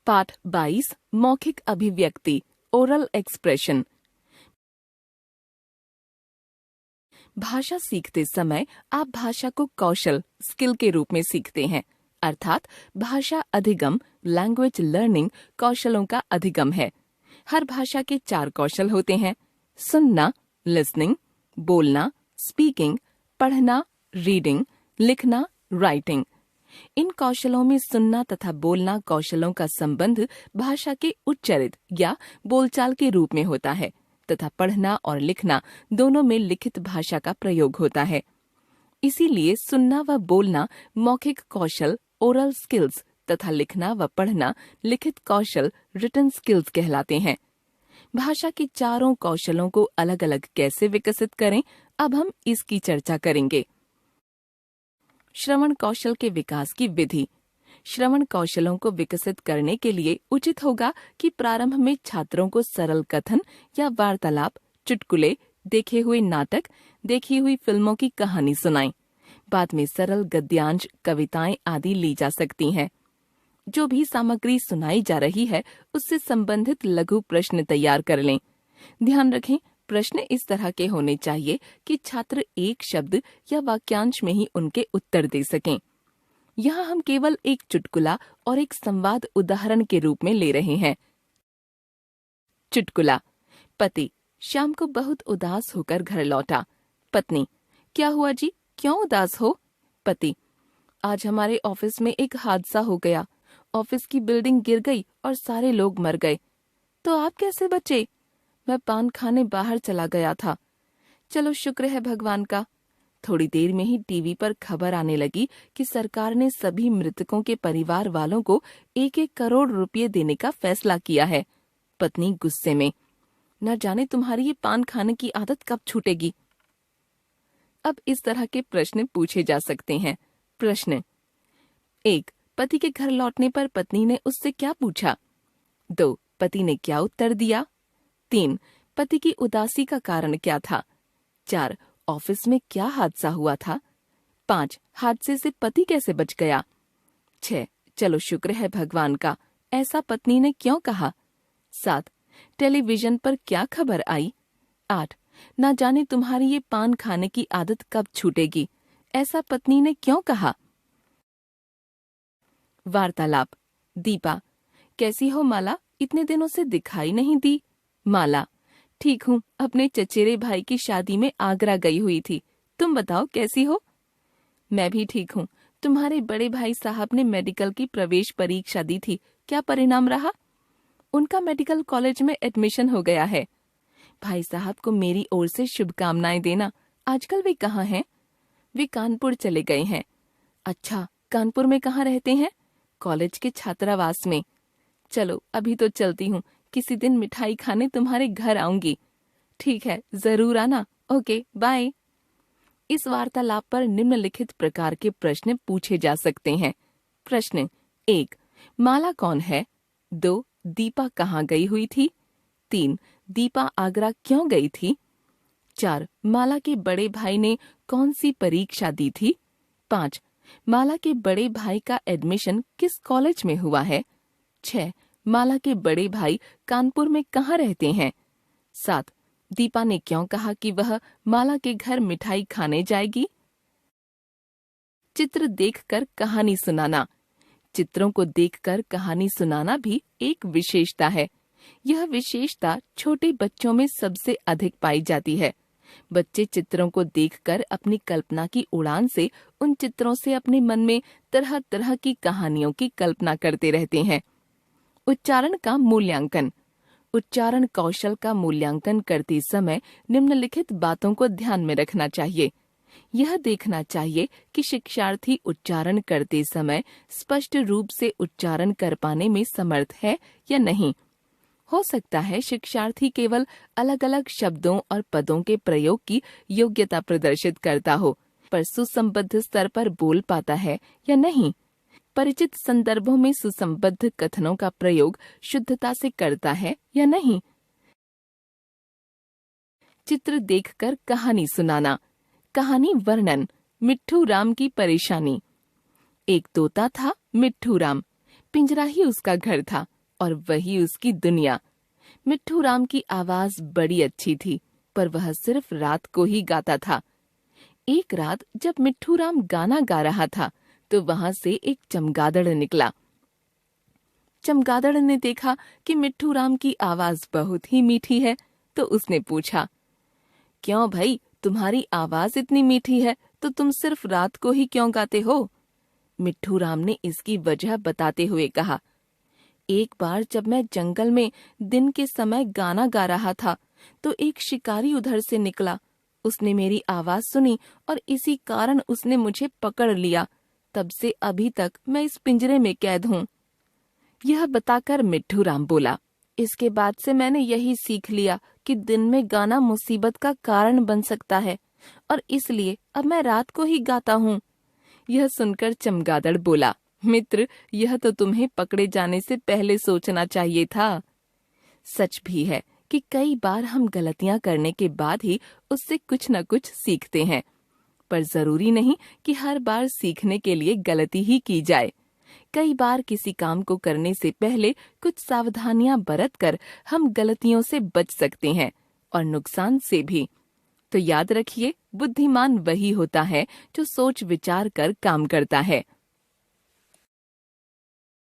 पाठ 22 मौखिक अभिव्यक्ति ओरल एक्सप्रेशन। भाषा सीखते समय आप भाषा को कौशल स्किल के रूप में सीखते हैं, अर्थात भाषा अधिगम लैंग्वेज लर्निंग कौशलों का अधिगम है। हर भाषा के 4 कौशल होते हैं: सुनना लिसनिंग, बोलना स्पीकिंग, पढ़ना रीडिंग, लिखना राइटिंग। इन कौशलों में सुनना तथा बोलना कौशलों का संबंध भाषा के उच्चारित या बोलचाल के रूप में होता है तथा पढ़ना और लिखना दोनों में लिखित भाषा का प्रयोग होता है। इसीलिए सुनना व बोलना मौखिक कौशल ओरल स्किल्स तथा लिखना व पढ़ना लिखित कौशल रिटन स्किल्स कहलाते हैं। भाषा के चारों कौशलों को अलग अलग कैसे विकसित करें, अब हम इसकी चर्चा करेंगे। श्रवण कौशल के विकास की विधि। श्रवण कौशलों को विकसित करने के लिए उचित होगा कि प्रारंभ में छात्रों को सरल कथन या वार्तालाप, चुटकुले, देखे हुए नाटक, देखी हुई फिल्मों की कहानी सुनाएं। बाद में सरल गद्यांश, कविताएं आदि ली जा सकती हैं। जो भी सामग्री सुनाई जा रही है उससे संबंधित लघु प्रश्न तैयार कर लें। ध्यान रखें, प्रश्न इस तरह के होने चाहिए कि छात्र एक शब्द या वाक्यांश में ही उनके उत्तर दे सकें। यहाँ हम केवल एक चुटकुला और एक संवाद उदाहरण के रूप में ले रहे हैं। चुटकुला। पति शाम को बहुत उदास होकर घर लौटा। पत्नी: क्या हुआ जी, क्यों उदास हो? पति: आज हमारे ऑफिस में एक हादसा हो गया। ऑफिस की बिल्डिंग गिर गई और सारे लोग मर गए। तो आप कैसे बचे? मैं पान खाने बाहर चला गया था। चलो शुक्र है भगवान का। थोड़ी देर में ही टीवी पर खबर आने लगी कि सरकार ने सभी मृतकों के परिवार वालों को 1-1 करोड़ रुपए देने का फैसला किया है। पत्नी गुस्से में: न जाने तुम्हारी ये पान खाने की आदत कब छूटेगी। अब इस तरह के प्रश्न पूछे जा सकते हैं। प्रश्न 1. पति के घर लौटने पर पत्नी ने उससे क्या पूछा? 2. पति ने क्या उत्तर दिया? 3. पति की उदासी का कारण क्या था? 4. ऑफिस में क्या हादसा हुआ था? 5. हादसे से पति कैसे बच गया? 6. चलो शुक्र है भगवान का, ऐसा पत्नी ने क्यों कहा? 7. टेलीविजन पर क्या खबर आई? 8. ना जाने तुम्हारी ये पान खाने की आदत कब छूटेगी, ऐसा पत्नी ने क्यों कहा? वार्तालाप। दीपा: कैसी हो माला, इतने दिनों से दिखाई नहीं दी। माला: ठीक हूँ, अपने चचेरे भाई की शादी में आगरा गई हुई थी। तुम बताओ कैसी हो? मैं भी ठीक हूँ। तुम्हारे बड़े भाई साहब ने मेडिकल की प्रवेश परीक्षा दी थी, क्या परिणाम रहा? उनका मेडिकल कॉलेज में एडमिशन हो गया है। भाई साहब को मेरी ओर से शुभकामनाएं देना। आजकल वे कहाँ हैं? वे कानपुर चले गए हैं। अच्छा, कानपुर में कहाँ रहते हैं? कॉलेज के छात्रावास में। चलो अभी तो चलती हूँ, किसी दिन मिठाई खाने तुम्हारे घर आऊंगी। ठीक है, जरूर आना। Okay, bye. इस वार्तालाप पर निम्नलिखित प्रकार के प्रश्न पूछे जा सकते हैं। प्रश्न 1. माला कौन है? 2. दीपा कहाँ गई हुई थी? 3. दीपा आगरा क्यों गई थी? 4. माला के बड़े भाई ने कौन सी परीक्षा दी थी? 5. माला के बड़े भाई का एडमिशन किस कॉलेज में हुआ है? 6. माला के बड़े भाई कानपुर में कहाँ रहते हैं? 7. दीपा ने क्यों कहा कि वह माला के घर मिठाई खाने जाएगी? चित्र देखकर कहानी सुनाना। चित्रों को देखकर कहानी सुनाना भी एक विशेषता है। यह विशेषता छोटे बच्चों में सबसे अधिक पाई जाती है। बच्चे चित्रों को देखकर अपनी कल्पना की उड़ान से उन चित्रों से अपने मन में तरह तरह की कहानियों की कल्पना करते रहते हैं। उच्चारण का मूल्यांकन। उच्चारण कौशल का मूल्यांकन करते समय निम्नलिखित बातों को ध्यान में रखना चाहिए। यह देखना चाहिए कि शिक्षार्थी उच्चारण करते समय स्पष्ट रूप से उच्चारण कर पाने में समर्थ है या नहीं। हो सकता है शिक्षार्थी केवल अलग अलग शब्दों और पदों के प्रयोग की योग्यता प्रदर्शित करता हो, पर सुसंबद्ध स्तर पर बोल पाता है या नहीं। परिचित संदर्भों में सुसंबद्ध कथनों का प्रयोग शुद्धता से करता है या नहीं। चित्र देखकर कहानी सुनाना। कहानी वर्णन। मिट्ठू राम की परेशानी। एक तोता था मिट्ठू राम, पिंजरा ही उसका घर था। और वही उसकी दुनिया। मिट्ठू राम की आवाज बड़ी अच्छी थी, पर वह सिर्फ रात को ही गाता था। एक रात जब मिट्ठू राम गाना गा रहा था तो वहां से एक चमगादड़ निकला। चमगादड़ ने देखा कि मिट्ठू राम की आवाज बहुत ही मीठी है, तो उसने पूछा, क्यों भाई, तुम्हारी आवाज इतनी मीठी है तो तुम सिर्फ रात को ही क्यों गाते हो? मिट्ठू राम ने इसकी वजह बताते हुए कहा, एक बार जब मैं जंगल में दिन के समय गाना गा रहा था तो एक शिकारी उधर से निकला। उसने मेरी आवाज सुनी और इसी कारण उसने मुझे पकड़ लिया। तब से अभी तक मैं इस पिंजरे में कैद हूँ। यह बताकर मिट्ठू राम बोला, इसके बाद से मैंने यही सीख लिया कि दिन में गाना मुसीबत का कारण बन सकता है और इसलिए अब मैं रात को ही गाता हूँ। यह सुनकर चमगादड़ बोला, मित्र, यह तो तुम्हें पकड़े जाने से पहले सोचना चाहिए था। सच भी है कि कई बार हम गलतियां करने के बाद ही उससे कुछ न कुछ सीखते हैं, पर जरूरी नहीं कि हर बार सीखने के लिए गलती ही की जाए। कई बार किसी काम को करने से पहले कुछ सावधानियां बरतकर हम गलतियों से बच सकते हैं और नुकसान से भी। तो याद रखिए, बुद्धिमान वही होता है जो सोच विचार कर काम करता है।